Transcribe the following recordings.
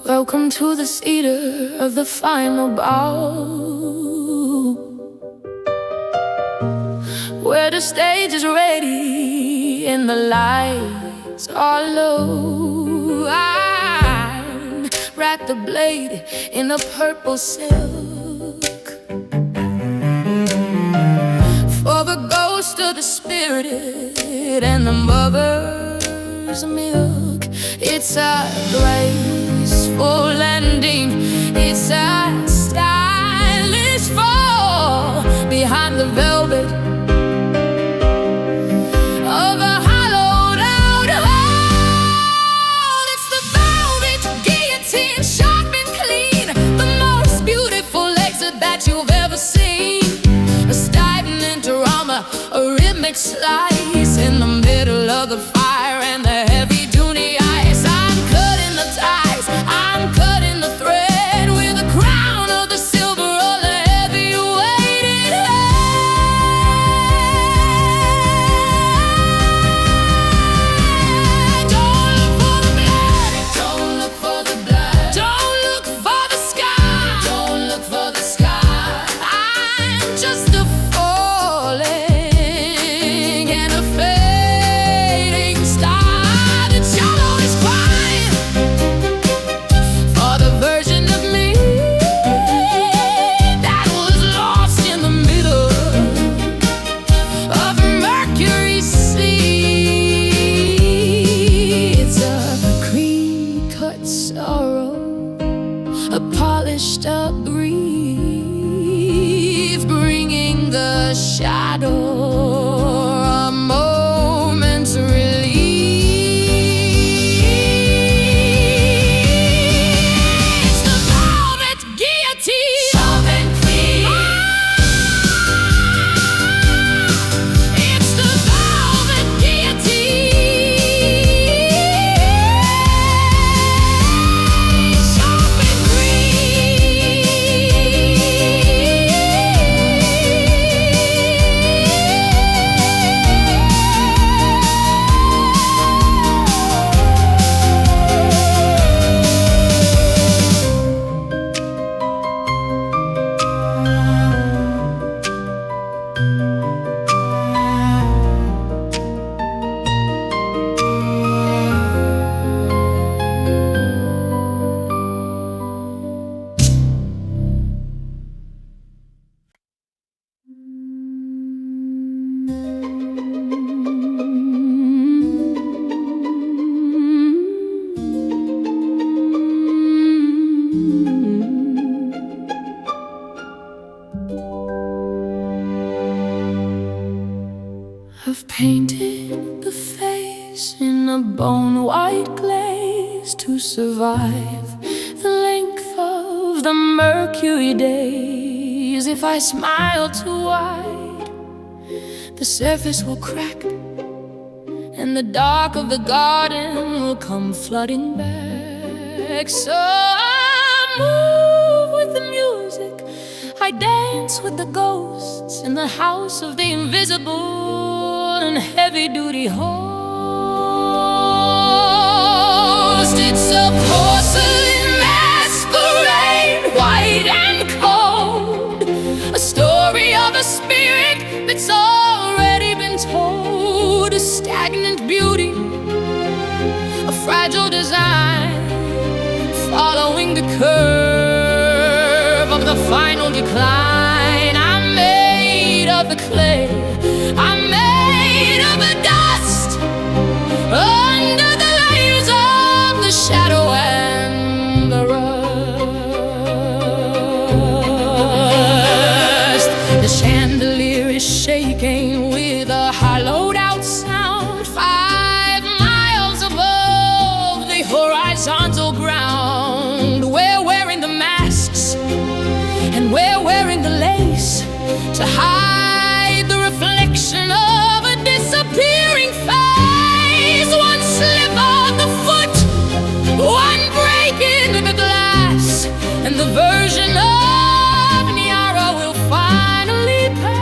Welcome to the theater of the final bow, where the stage is ready and the lights are low. I wrap the blade in a purple silk for the ghost of the spirited and the mother's milk. It's a graceful landing, it's a stylish fall behind the velvet of a hollowed out hall. It's the velvet guillotine, sharp and clean, the most beautiful exit that you've ever seen. A stagnant drama, a rhythmic slice in the middle of the fire and the heavy duty ice. I'm cutting the ties, I'm cutting the thread with the crown of the silver or the heavy weighted head. Don't look for the blood, don't look for the blood, don't look for the sky, don't look for the sky. I'm just a falling and a fading star. The cello is crying for the version of me that was lost in the middle of Mercury's sea. It's a cream-cut sorrow, a polished up grief, bringing the shadow a moment's relief. It's the velvet guillotine, sharp and clean. It's the velvet guillotine, sharp and I've painted the face in a bone white glaze to survive the length of the Mercury days. If I smile too wide, the surface will crack and the dark of the garden will come flooding back. So I move with the music, I dance with the ghosts in the house of the invisible and heavy-duty host. It's a porcelain masquerade, white and cold, a story of a spirit that's already been told. A stagnant beauty, a fragile design, following the curve of the final decline. I'm made of the clay, I'm made of the dust, under the layers of the shadow and the rust. The chandelier is shaking with a hollowed out sound, 5 miles above the horizontal ground. We're wearing the masks and we're wearing the lace to hide the reflection of a disappearing face. One slip of the foot, one break into the glass, and the version of Nyara will finally pass.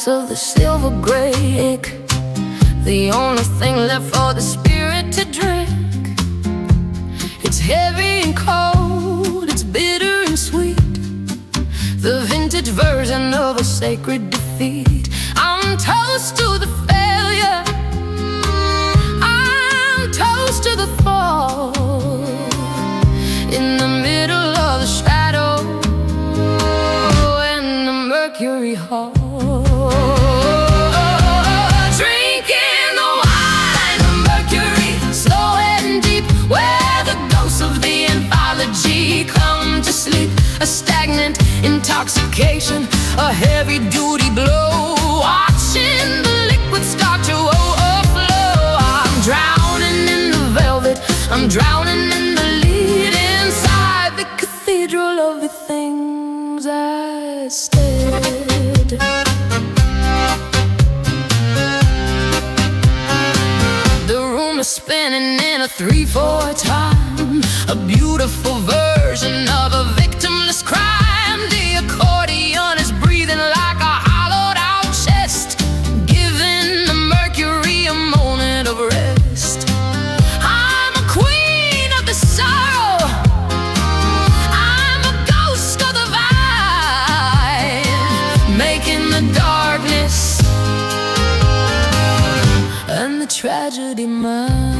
glass of the silver grape, the only thing left for the spirit to drink. It's heavy and cold, it's bitter and sweet, the vintage version of a sacred defeat. I'm toast to the failure, I'm toast to the fall, in the middle of the shadow, in the Mercury Hall. Drinking the wine of Mercury, slow and deep, where the ghosts of the anthology come to sleep. A stagnant intoxication, a heavy-duty blow, watching the liquid start to overflow. I'm drowning in the velvet, I'm drowning in the lead, inside the cathedral of the things I said. The room is spinning in a 3/4 time, a beautiful version of a victimless crime. The accordion is breathing like a hollowed-out chest, giving the Mercury a moment of rest. I'm a queen of the sorrow, I'm a ghost of the vibe, making the darkness and the tragedy mine.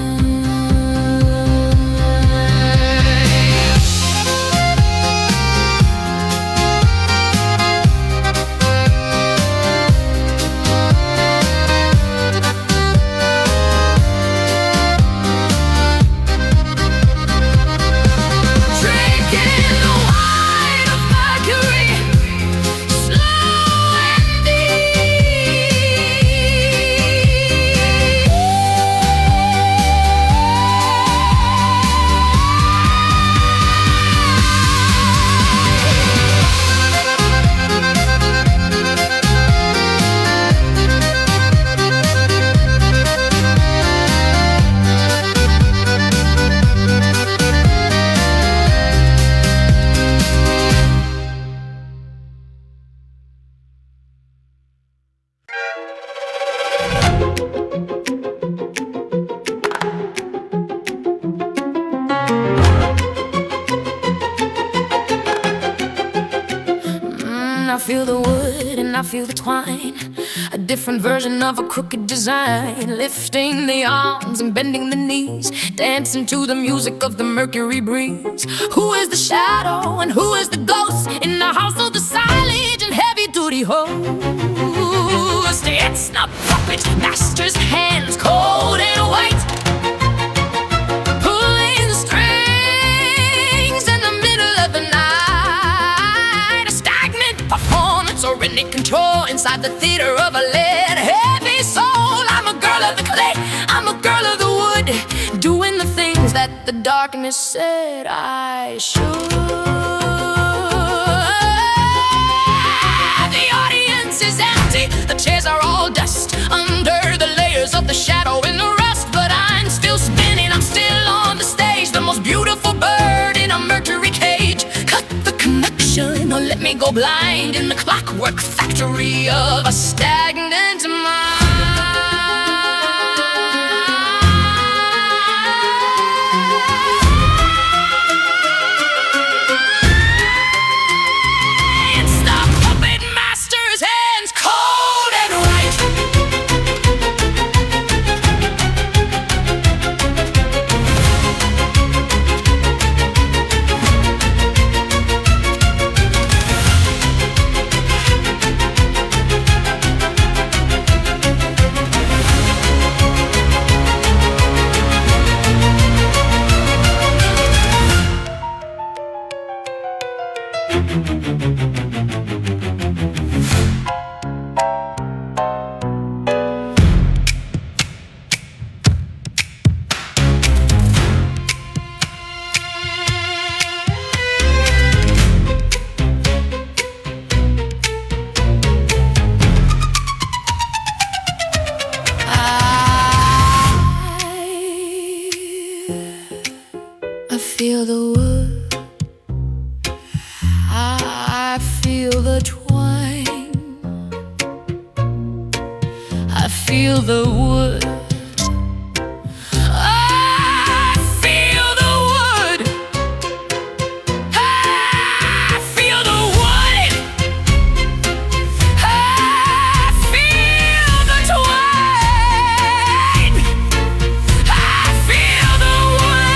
I feel the wood and I feel the twine, a different version of a crooked design, lifting the arms and bending the knees, dancing to the music of the Mercury breeze. Who is the shadow and who is the ghost in the house of the silage and heavy-duty host? It's the puppet master's hands, cold and white, pulling the strings in the middle of the night. A stagnant performance or any control inside the theater of a lead heavy soul. I'm a girl of the clay, I'm a girl of the wood, doing the things that the darkness said I should. The audience is empty, the chairs are all dust, under the layers of the shadow and the rust. But I'm still spinning, I'm still on the stage, the most beautiful bird in a Mercury cage. Cut the connection or let me go blind in the clockwork factory of a stagnant mind. It's the puppet master's hands, cold and white. I feel the wood, I feel the twine, feel the wood. I feel the wood. I feel the wood. I feel the twine. I feel the wood.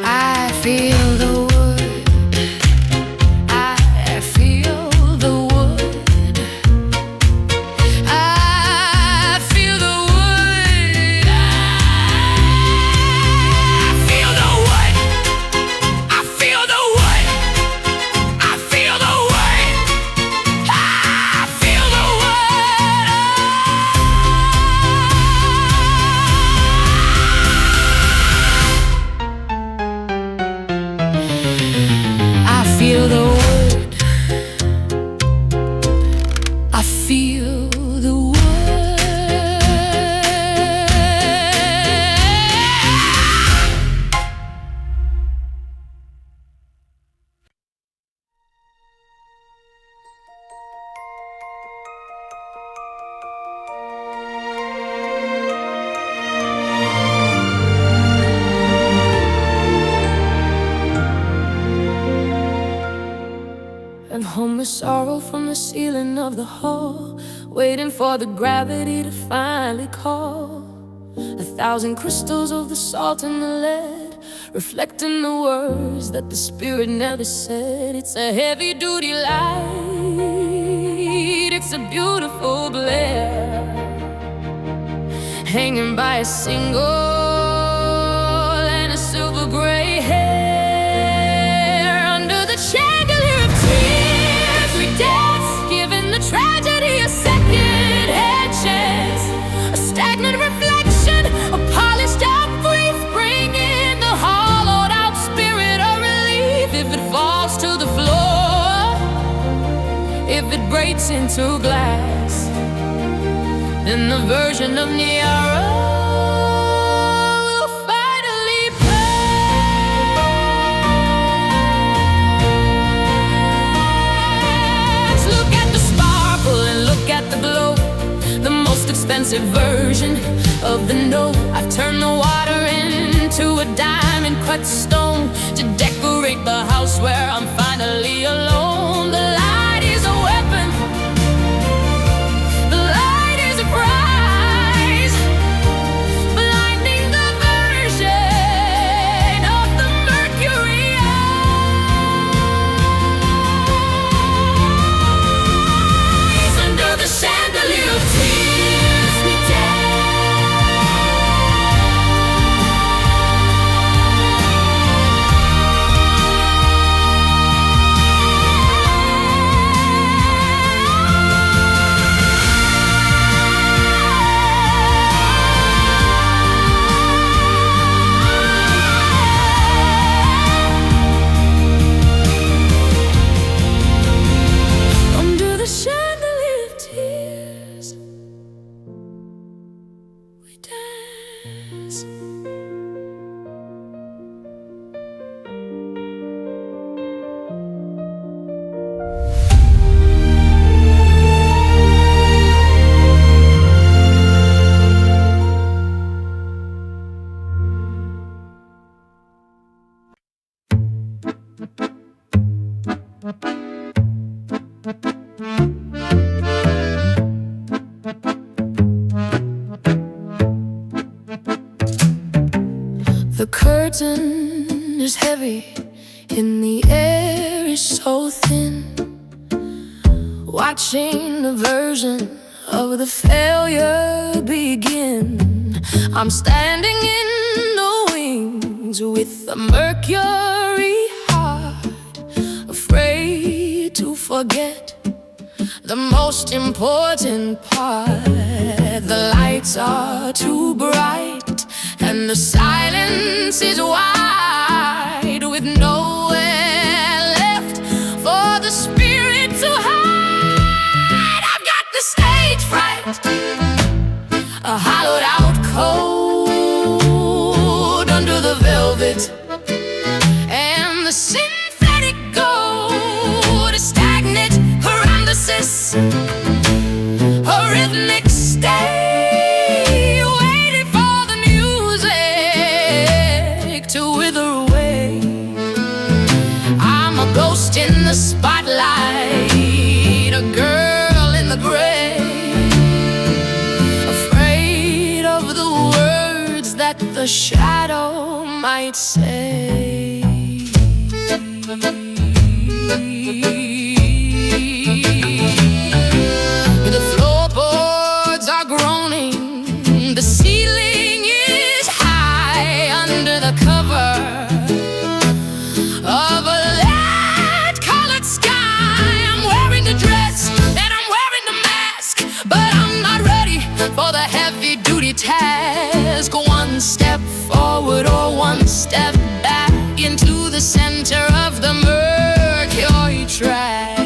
I feel the wood. Feel the wood. I feel the wood. And home is sorrow from the ceiling of the hall, waiting for the gravity to finally call. 1,000 crystals of the salt and the lead, reflecting the words that the spirit never said. It's a heavy-duty light, it's a beautiful glare, hanging by a single and a silver gray hair. Under the chandelier of tears we dance, giving the tragedy a second-hand chance. A stagnant reflection, a polished-out grief, bringing the hollowed-out spirit a relief. If it falls to the floor, if it breaks into glass, then the version of Nyara will finally pass. Look at the sparkle and look at the glow, the most expensive version of the note. I've turned the water into a diamond-cut stone to decorate the house where I'm finally alone. The light is a weapon, the light is a prize, blinding the version of the mercury eyes. Under the chandelier of tears we dance. The curtain is heavy and the air is so thin, watching the version of the failure begin. I'm standing in the wings with a mercury heart, afraid to forget the most important part. The lights are too bright and the silence is wide, with nowhere left for the spirit to hide. I've got the stage fright, a hollowed out cold under the velvet and the synthetic gold. the shadow might say. The floorboards are groaning, the ceiling is high under the cover of a light-colored sky. I'm wearing the dress and I'm wearing the mask, but I'm not ready for the heavy-duty task. One step forward or one step back into the center of the mercury track.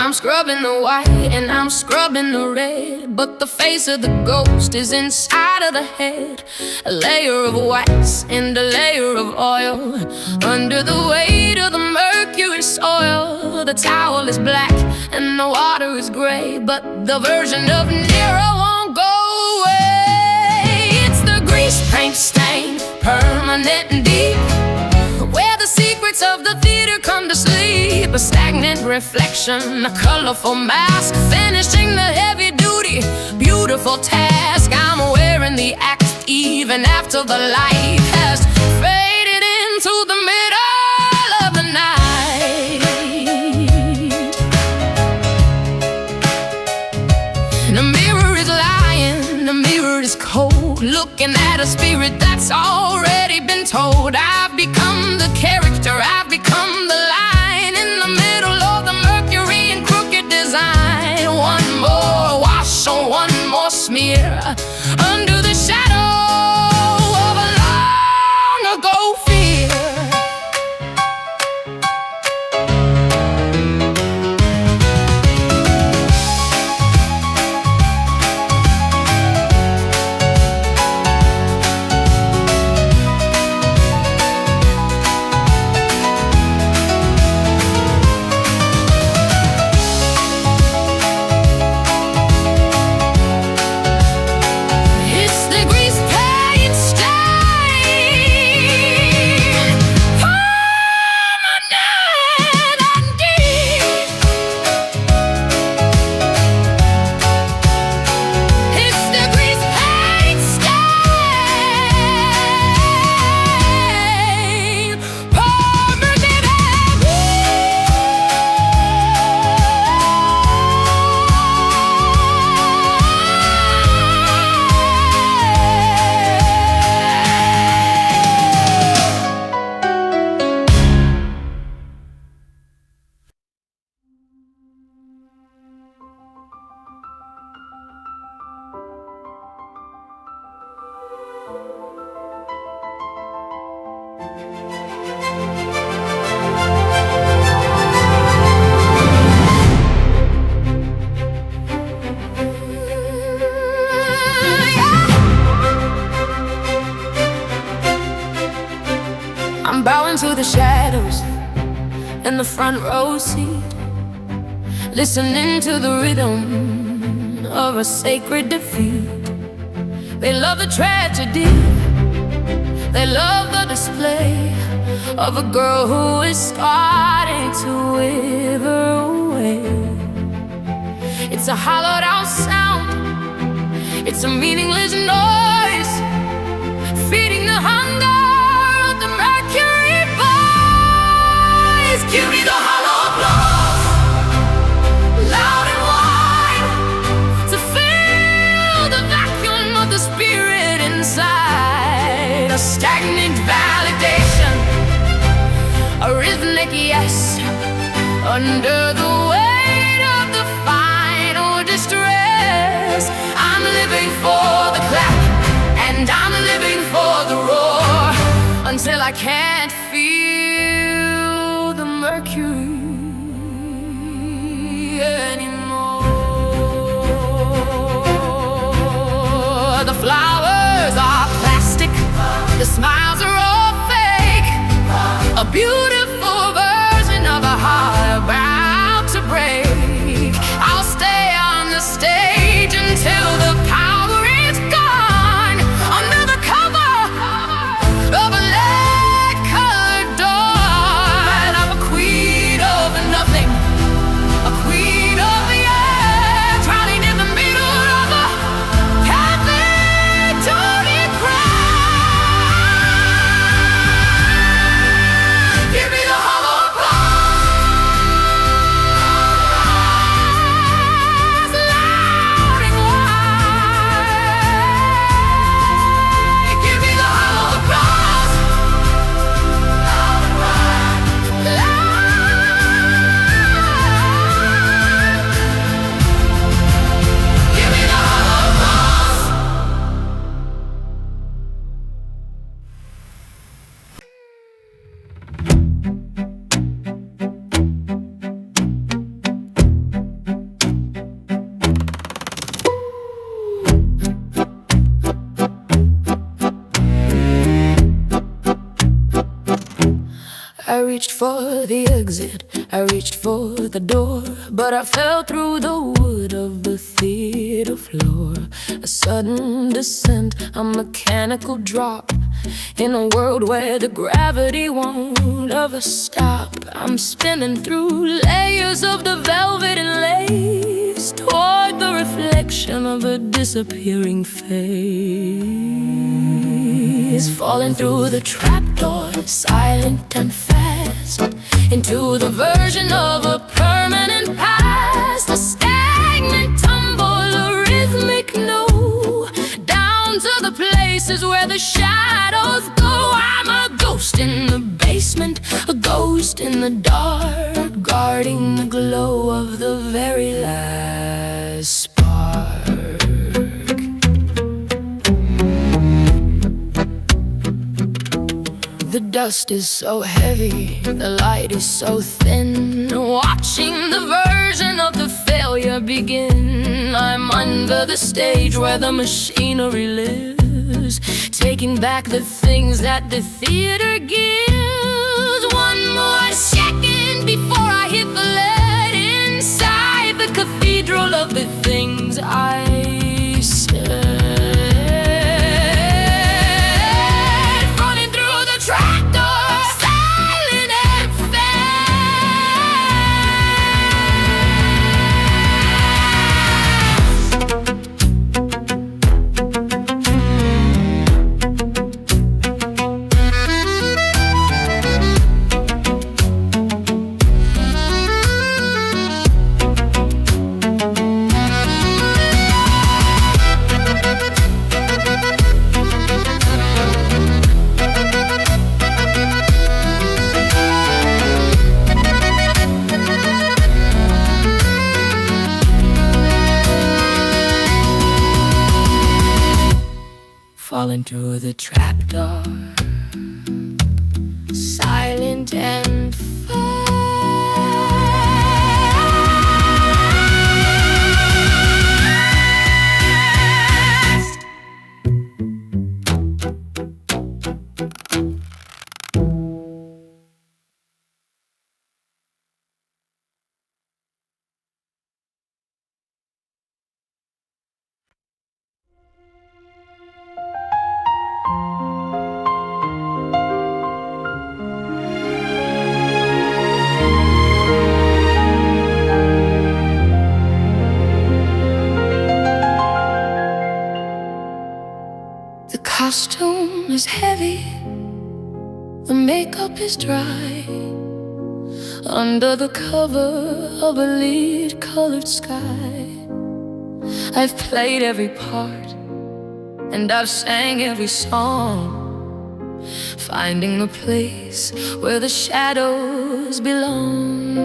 I'm scrubbing the white and I'm scrubbing the red, but the face of the ghost is inside of the head. A layer of wax and a layer of oil under the weight of the mercury soil. The towel is black and the water is gray, but the version of Nyara won't go away. It's the grease paint stain, permanent and deep, where the secrets of the theater come to sleep. A stagnant reflection, a colorful mask, finishing the heavy-duty, beautiful task. I'm wearing the act even after the light has faded into the middle of the night. The mirror is lying, the mirror is cold, looking at a spirit that's already been told. I've become the character, I've become the line in the middle of the mercury and crooked design. One more wash or one more smear under the shadow of a long ago fear. I'm bowing to the shadows in the front row seat, listening to the rhythm of a sacred defeat. They love the tragedy, they love the display of a girl who is starting to wither away. It's a hollowed out sound, it's a meaningless noise, feeding the hunger inside, a stagnant validation, a rhythmic yes, under the weight of the final distress. I'm living for the clap, and I'm living for the roar, until I can't feel the mercury anymore. The flowers are plastic, the smiles are all fake, a beautiful version of a heart about to break. I'll stay on the stage until the power is gone, under the cover of a lead-colored dawn. I'm a queen of nothing, a queen of the air, drowning in the middle of a Tony cry. Give me the hollow applause, loud and wide. Give me the hollow applause, loud and wide, loud. Give me the hollow applause. I reached for the exit, I reached for the door, but I fell through the wood of the theater floor. A sudden descent, a mechanical drop, in a world where the gravity won't ever stop. I'm spinning through layers of the velvet and lace, toward the reflection of a disappearing face. Falling through the trapdoor, silent and fast, into the version of a permanent past. A stagnant tumble, a rhythmic no, down to the places where the shadows go. I'm a ghost in the basement, a ghost in the dark, guarding the glow of the very last spark. The dust is so heavy, the light is so thin, watching the version of the failure begin. I'm under the stage where the machinery lives, taking back the things that the theater gives. One more second before I hit the lead inside the cathedral of the things I said. Falling through the trapdoor, silent and fast. The costume is heavy, the makeup is dry, under the cover of a lead-colored sky. I've played every part, and I've sang every song, finding the place where the shadows belong.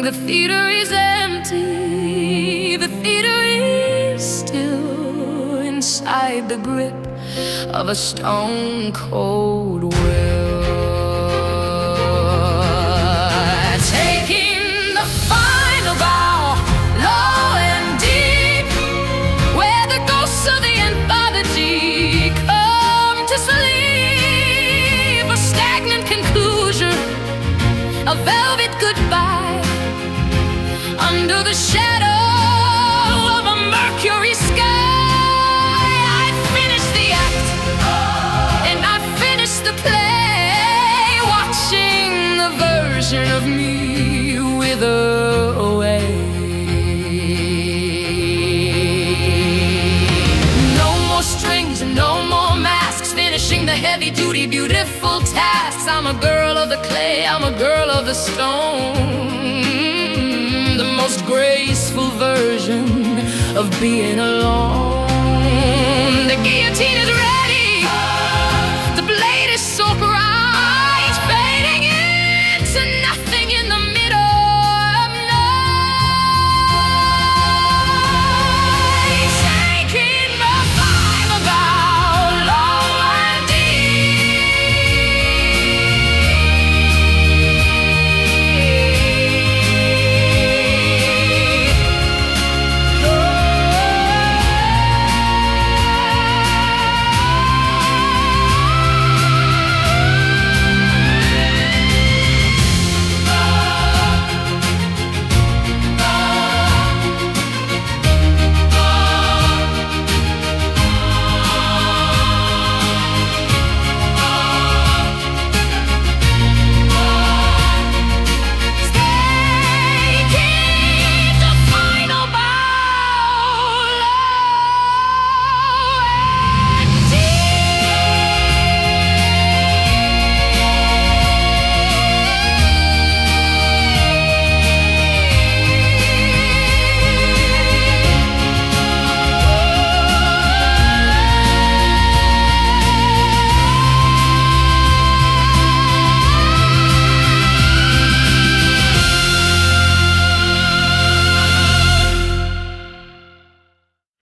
The theater is empty, the theater is still, inside the grip of a stone-cold will. Taking the final bow, low and deep, where the ghosts of the anthology come to sleep. A stagnant conclusion, a velvet goodbye, under the shadow of a mercury sky. I finished the act, and I finished the play, watching the version of me wither away. No more strings and no more masks, finishing the heavy-duty, beautiful tasks. I'm a girl of the clay, I'm a girl of the stone, the most graceful version of being alone. The guillotine is ready.